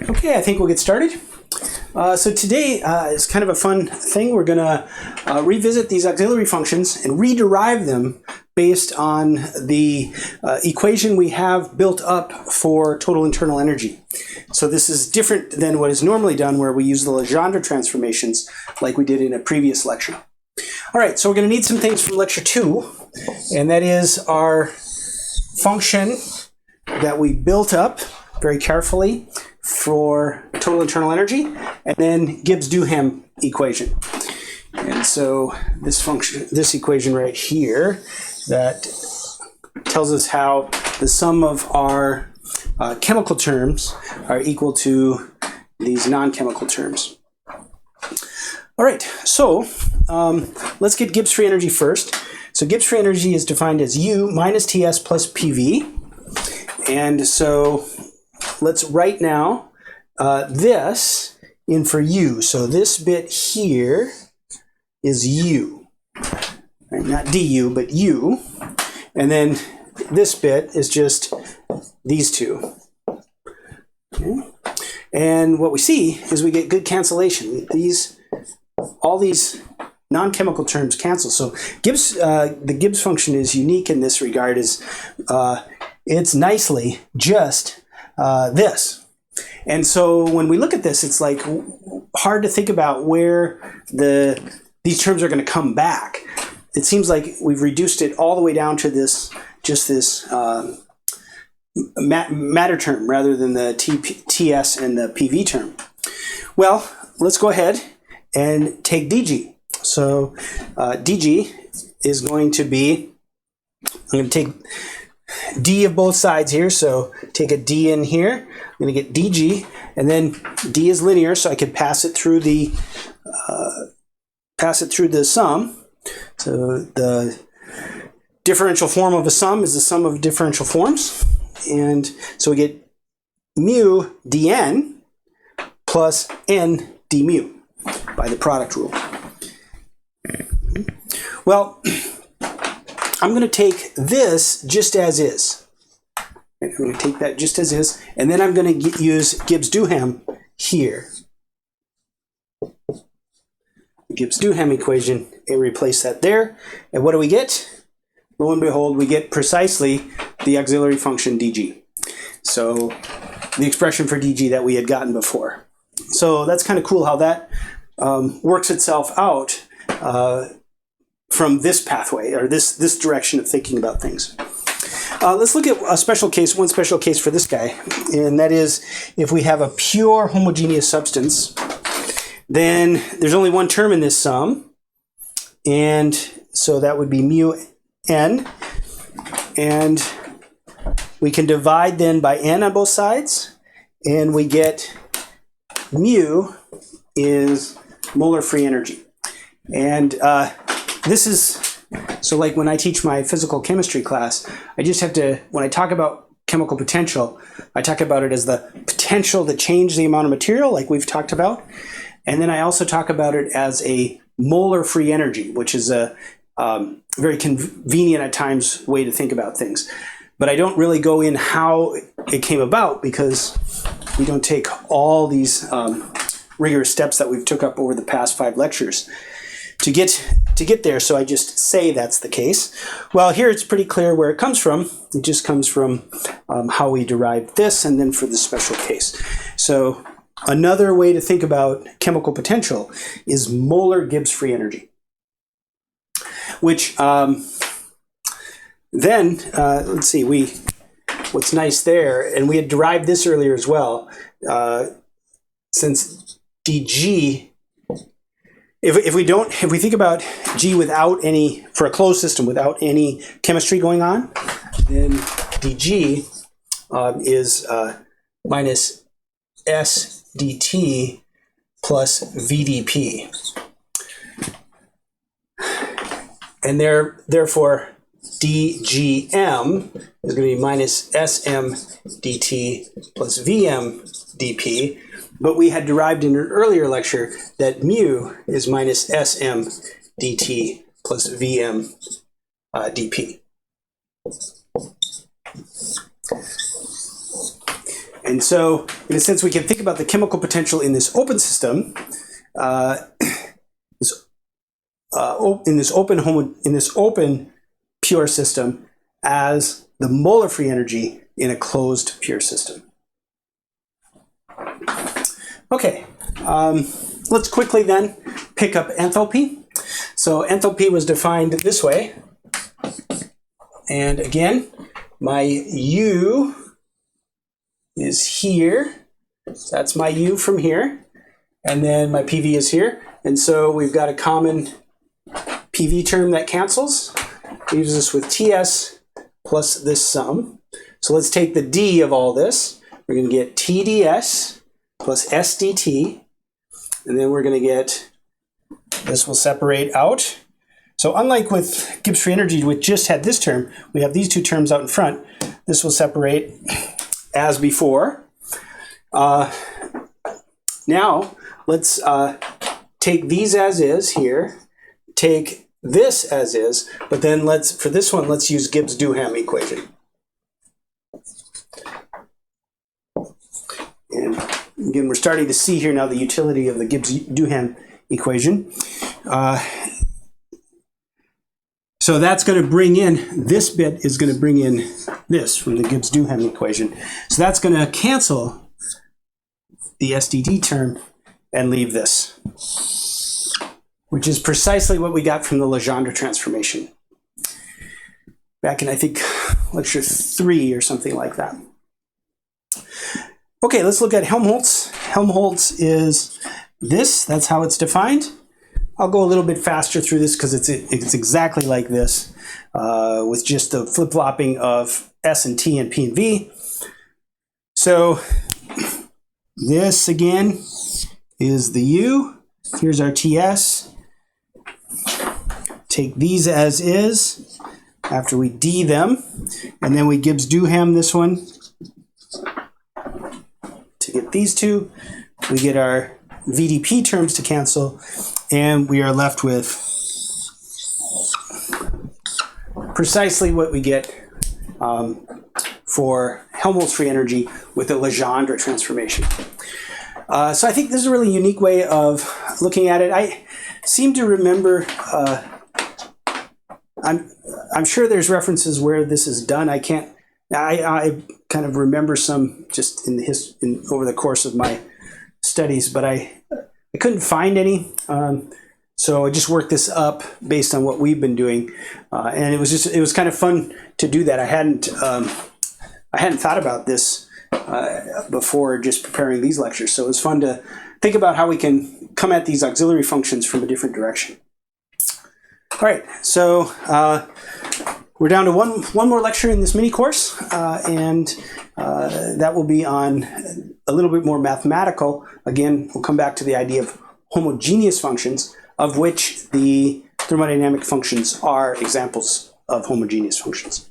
Okay, I think we'll get started. So today is kind of a fun thing. We're going to revisit these auxiliary functions and rederive them based on the equation we have built up for total internal energy. So this is different than what is normally done, where we use the Legendre transformations like we did in a previous lecture. All right, so we're going to need some things from lecture 2, and that is our function that we built up very carefully for total internal energy, and then Gibbs-Duhem equation. And so this function, this equation right here, that tells us how the sum of our chemical terms are equal to these non-chemical terms. All right, so let's get Gibbs free energy first. So Gibbs free energy is defined as U minus Ts plus PV. And so let's write now this in for U. So this bit here is U, right? Not du, but U. And then this bit is just these two. Okay. And what we see is we get good cancellation. All these non-chemical terms cancel. So the Gibbs function is unique in this regard. It's nicely just this. And so when we look at this, it's like hard to think about where these terms are going to come back. It seems like we've reduced it all the way down to this matter term rather than the TS and the PV term. Well, let's go ahead and take dg. So dg is going to be, I'm going to take d of both sides here, so take a d in here. I'm going to get dg, and then d is linear, so I could pass it through the sum. So the differential form of a sum is the sum of differential forms, and so we get mu dn plus n d mu by the product rule. Well, I'm going to take this just as is. I'm going to take that just as is, and then I'm going to use Gibbs-Duhem here. Gibbs-Duhem equation, and replace that there. And what do we get? Lo and behold, we get precisely the auxiliary function dg. So the expression for dg that we had gotten before. So that's kind of cool how that works itself out from this pathway, or this direction of thinking about things. Let's look at one special case for this guy, and that is if we have a pure homogeneous substance, then there's only one term in this sum, and so that would be mu n, and we can divide then by n on both sides, and we get mu is molar free energy. And this is, so like when I teach my physical chemistry class, I just have to, when I talk about chemical potential, I talk about it as the potential to change the amount of material, like we've talked about. And then I also talk about it as a molar free energy, which is a very convenient at times way to think about things. But I don't really go in how it came about, because we don't take all these rigorous steps that we've took up over the past 5 lectures to get there, so I just say that's the case. Well, here it's pretty clear where it comes from. It just comes from how we derived this, and then for the special case. So another way to think about chemical potential is molar Gibbs free energy, which then, let's see, what's nice there, and we had derived this earlier as well, since dg, if we think about G without any, for a closed system without any chemistry going on, then dg is minus s dt plus vdp. And therefore dgm is going to be minus sm dt plus vm dp. But we had derived in an earlier lecture that mu is minus sm dt plus vm dp. And so in a sense, we can think about the chemical potential in this open system, in this open pure system, as the molar free energy in a closed pure system. Okay, let's quickly then pick up enthalpy. So enthalpy was defined this way. And again, my U is here. So that's my U from here. And then my PV is here. And so we've got a common PV term that cancels. Leaves us with TS plus this sum. So let's take the D of all this. We're going to get TDS plus SDT. And then we're going to get, this will separate out. So unlike with Gibbs free energy, which just had this term, we have these two terms out in front. This will separate as before. Now, let's take these as is here, take this as is, but then for this one, let's use Gibbs-Duhem equation. And again, we're starting to see here now the utility of the Gibbs-Duhem equation. So that's going to bring in, this bit is going to bring in this from the Gibbs-Duhem equation. So that's going to cancel the SDT term and leave this, which is precisely what we got from the Legendre transformation back in, I think, lecture 3 or something like that. Okay, let's look at Helmholtz. Helmholtz is this. That's how it's defined. I'll go a little bit faster through this because it's exactly like this, with just the flip-flopping of S and T and P and V. So this, again, is the U. Here's our TS. Take these as is after we D them, and then we Gibbs-Duhem this one. To get these two, we get our VDP terms to cancel, and we are left with precisely what we get for Helmholtz free energy with the Legendre transformation. So I think this is a really unique way of looking at it. I seem to remember, I'm sure there's references where this is done. I kind of remember some just over the course of my studies, but I couldn't find any. So I just worked this up based on what we've been doing, and it was kind of fun to do that. I hadn't thought about this before just preparing these lectures, so it was fun to think about how we can come at these auxiliary functions from a different direction. All right, so we're down to one more lecture in this mini course, and that will be on a little bit more mathematical. Again, we'll come back to the idea of homogeneous functions, of which the thermodynamic functions are examples of homogeneous functions.